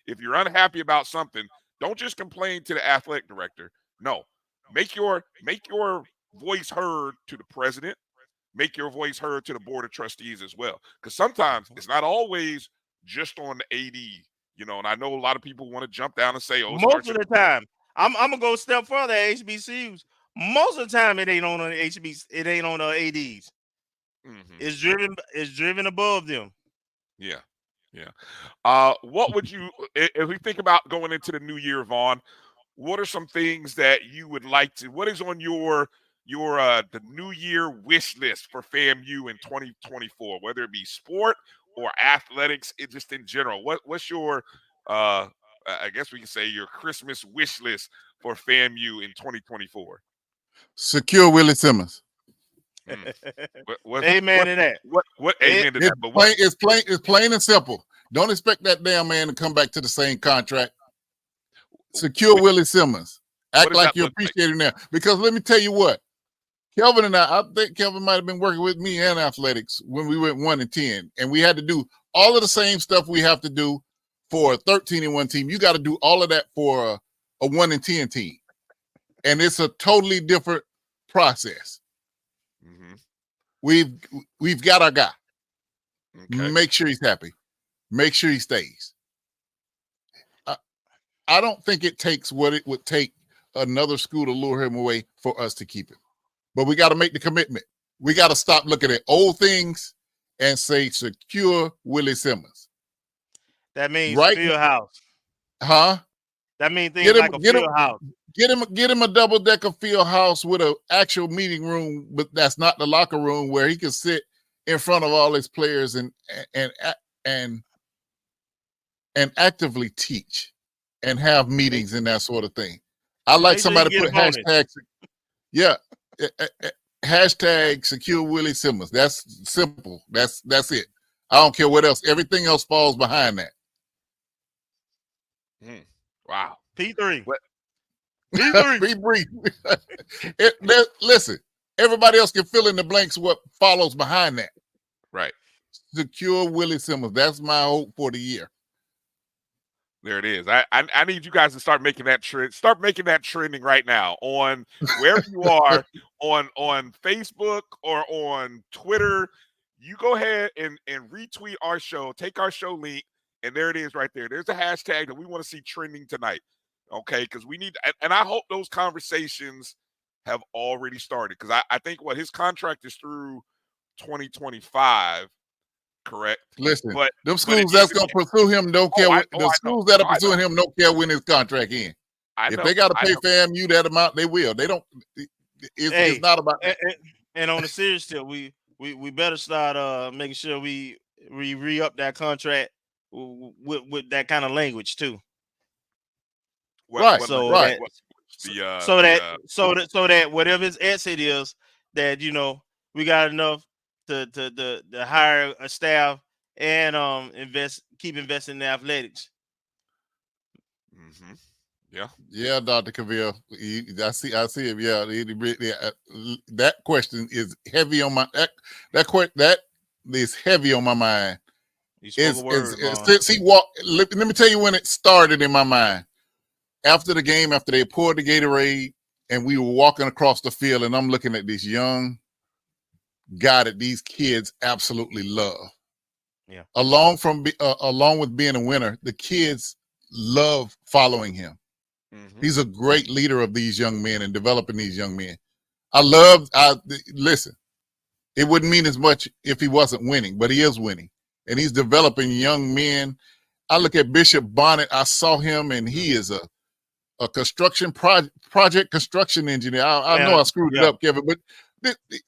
If you're unhappy about something, don't just complain to the athletic director. No, make your voice heard to the president. Make your voice heard to the board of trustees as well. Because sometimes it's not always just on the AD. And I know a lot of people want to jump down and say, "Oh, it Most starts of at the time, I'm gonna go a step further at HBCUs. Most of the time, it ain't on the HBC. It ain't on the ADs. Mhm. It's driven above them. Yeah, yeah. What would you, if we think about going into the new year, Vaughn? What are some things that you would like to? What is on your the new year wish list for FAMU in 2024? Whether it be sport or athletics, just in general. What's your I guess we can say your Christmas wish list for FAMU in 2024? Secure Willie Simmons. Mm. What Amen what to that. what? Amen to It's that. But what? it's plain and simple. Don't expect that damn man to come back to the same contract. Secure Willie Simmons. What Act does like that you look like? appreciate him now. Because let me tell you what, Kelvin and I think Kelvin might have been working with me and athletics when we went 1-10, and we had to do all of the same stuff we have to do for a 13-1 team. You got to do all of that for a 1-10 team, and it's a totally different process. Mm-hmm. We've got our guy. Okay. Make sure he's happy. Make sure he stays. I don't think it takes what it would take another school to lure him away for us to keep him. But we got to make the commitment. We got to stop looking at old things and say secure Willie Simmons. That means Right? field house. Huh? That means things like a field house. Get him a double-decker field house with an actual meeting room, but that's not the locker room where he can sit in front of all his players and actively teach and have meetings and that sort of thing. I like somebody to put hashtags. Yeah. Hashtag secure Willie Simmons. That's simple. That's it. I don't care what else. Everything else falls behind that. Wow. P3. What? P3. Be brief. Listen, everybody else can fill in the blanks what follows behind that. Right. Secure Willie Simmons. That's my hope for the year. There it is. I need you guys to start making that trend. Start making that trending right now on wherever you are on Facebook or on Twitter. You go ahead and retweet our show. Take our show link, and there it is right there. There's a hashtag that we want to see trending tonight. Okay, because we need, and I hope those conversations have already started. Because I think what his contract is through 2025. Correct. Listen, but them schools that's gonna pursue him don't care. The schools that are pursuing him don't care when his contract ends. If they got to pay FAMU that amount, they will. They don't. It's not about that. And on the serious tip, we better start making sure we re-up that contract with that kind of language too. Right. So right. that whatever his exit is, that we got enough to hire a staff and keep investing in the athletics. Mm-hmm. Yeah, Dr. Cavill. I see it. Yeah, that question is heavy on my that is heavy on my mind. Since he walked. Let me tell you when it started in my mind. After the game, after they poured the Gatorade, and we were walking across the field, and I'm looking at this young guy that these kids absolutely love. Yeah. Along with being a winner, the kids love following him. Mm-hmm. He's a great leader of these young men and developing these young men. Listen, it wouldn't mean as much if he wasn't winning, but he is winning. And he's developing young men. I look at Bishop Bonnet. I saw him, and he is a construction project construction engineer. I know I screwed it up, Kevin, but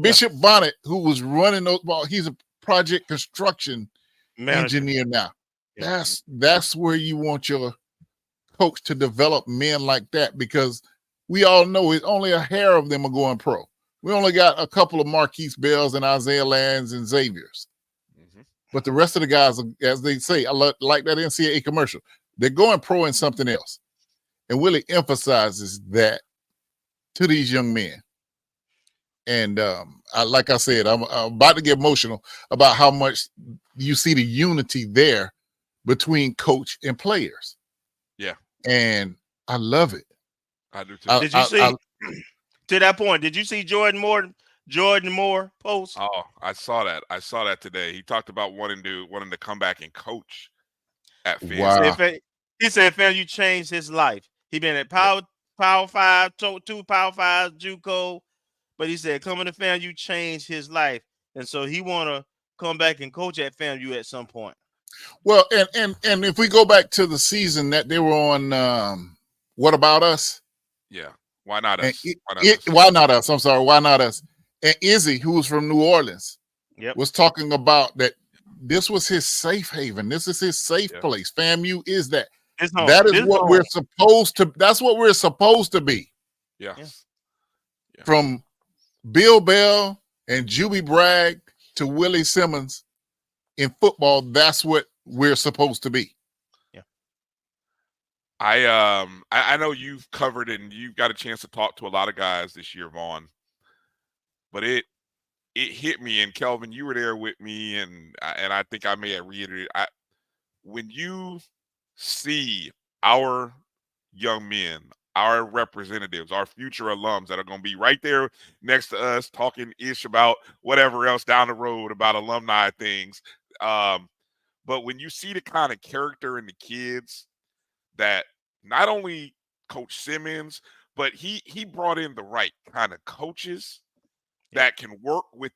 Bishop Bonnet, who was running those balls, he's a project construction engineer now. Yeah. That's where you want your coach to develop men like that, because we all know it's only a hair of them are going pro. We only got a couple of Marquise Bells and Isaiah Lands and Xaviers. Mm-hmm. But the rest of the guys, as they say, I like that NCAA commercial, they're going pro in something else. And Willie emphasizes that to these young men. And like I said, I'm about to get emotional about how much you see the unity there between coach and players. Yeah. And I love it. I do too. Did you see to that point? Did you see Jordan Moore post? Oh, I saw that. I saw that today. He talked about wanting to come back and coach at FAMU. Wow. He said FAMU changed his life. He been at Power 5, 2 Power 5, JUCO, but he said coming to FAMU changed his life, and so he want to come back and coach at FAMU at some point. Well, and if we go back to the season that they were on, What About Us? Yeah. Why not us? Why not us? I'm sorry. Why not us? And Izzy, who was from New Orleans, was talking about that this was his safe haven. This is his safe place. FAMU is that. That is what we're supposed to. That's what we're supposed to be. Yeah. From Bill Bell and Juby Bragg to Willie Simmons in football, that's what we're supposed to be. Yeah. I know you've covered and you've got a chance to talk to a lot of guys this year, Vaughn. But it hit me, and Kelvin, you were there with me, and I think I may have reiterated. When you see our young men, our representatives, our future alums that are going to be right there next to us talking ish about whatever else down the road about alumni things. But when you see the kind of character in the kids that not only Coach Simmons, but he brought in the right kind of coaches that can work with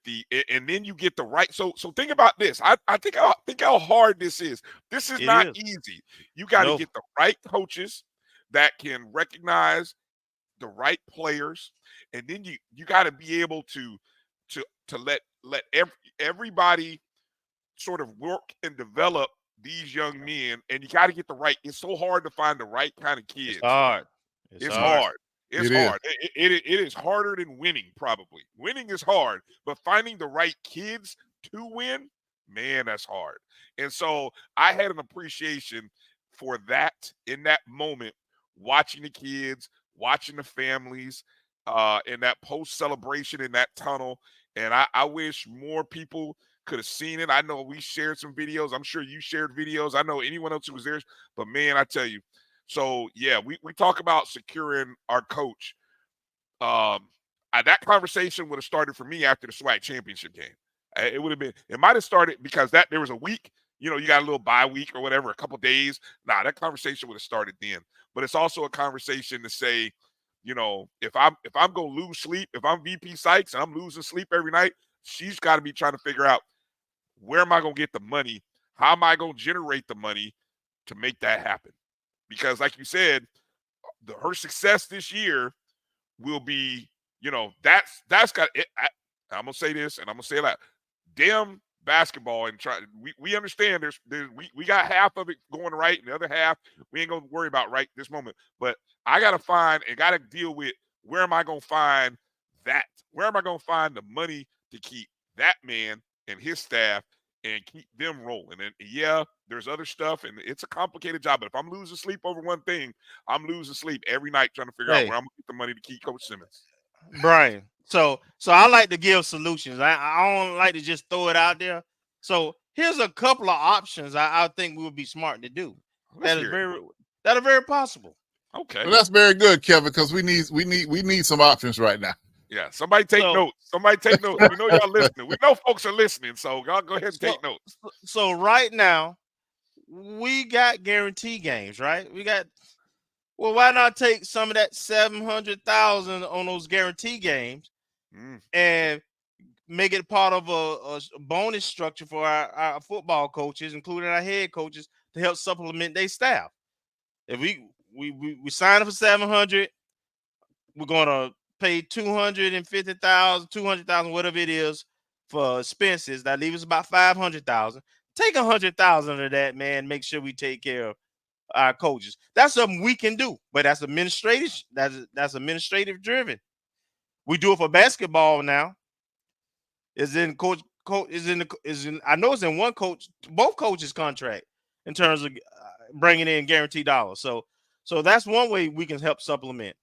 and then you get the right. So think about this. I think how hard this is. This is not easy. You got to get the right coaches that can recognize the right players, and then you got to be able to let everybody sort of work and develop these young men, and you got to get the right. It's so hard to find the right kind of kids. It's hard. It's hard. It's hard. It is harder than winning, probably. Winning is hard, but finding the right kids to win, man, that's hard. And so I had an appreciation for that in that moment, watching the kids, watching the families, in that post-celebration in that tunnel. And I wish more people could have seen it. I know we shared some videos. I'm sure you shared videos. I know anyone else who was there. But, man, I tell you, so, yeah, we talk about securing our coach. That conversation would have started for me after the SWAC championship game. It would have been – it might have started because there was a week. You know, you got a little bye week or whatever, a couple days. Nah, that conversation would have started then. But it's also a conversation to say, you know, if I'm going to lose sleep, if I'm VP Sykes and I'm losing sleep every night, she's got to be trying to figure out where am I going to get the money? How am I going to generate the money to make that happen? Because like you said, her success this year will be, you know, that's got it. I'm going to say this and I'm going to say that. Damn basketball and we understand we got half of it going right and the other half we ain't going to worry about right this moment. But I got to deal with where am I going to find that? Where am I going to find the money to keep that man and his staff and keep them rolling? And yeah, there's other stuff, and it's a complicated job. But if I'm losing sleep over one thing, I'm losing sleep every night trying to figure out where I'm going to get the money to keep Coach Simmons. Brian, so I like to give solutions. I don't like to just throw it out there. So here's a couple of options I think we would be smart to do. That are very possible. Okay, well, that's very good, Kevin, because we need some options right now. Yeah, somebody take notes. Somebody take notes. We know y'all listening. We know folks are listening, so y'all go ahead and take notes. So right now, we got guarantee games, right? Well, why not take some of that $700,000 on those guarantee games and make it part of a bonus structure for our football coaches, including our head coaches, to help supplement their staff? If we sign up for $700,000, we're gonna pay $250,000, $200,000, whatever it is, for expenses. That leaves us about $500,000. Take $100,000 of that, man. Make sure we take care of our coaches. That's something we can do, but that's administrative. That's administrative driven. We do it for basketball now. I know it's in both coaches' contract in terms of bringing in guaranteed dollars. So that's one way we can help supplement.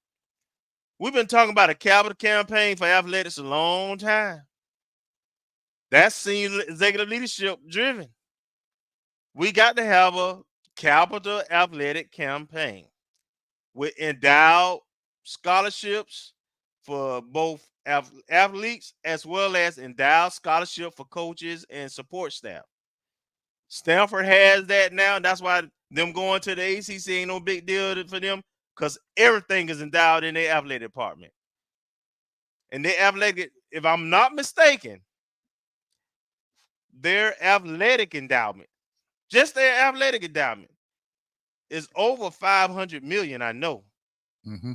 We've been talking about a capital campaign for athletics a long time. That's senior executive leadership driven. We got to have a capital athletic campaign with endowed scholarships for both athletes as well as endowed scholarship for coaches and support staff. Stanford has that now. That's why them going to the ACC ain't no big deal for them, because everything is endowed in their athletic department. And their athletic, if I'm not mistaken, their athletic endowment, just their athletic endowment, is over 500 million, I know. Mm-hmm.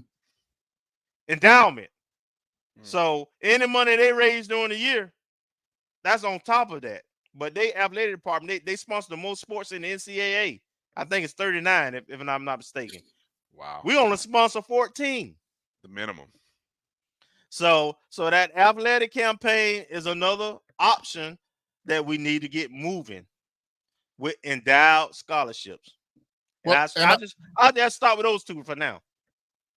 Endowment. So any money they raise during the year, that's on top of that. But they athletic department, they sponsor the most sports in the NCAA. I think it's 39, if I'm not mistaken. Wow. We only sponsor 14. The minimum. So that athletic campaign is another option that we need to get moving with endowed scholarships. And Well, I'll just start with those two for now.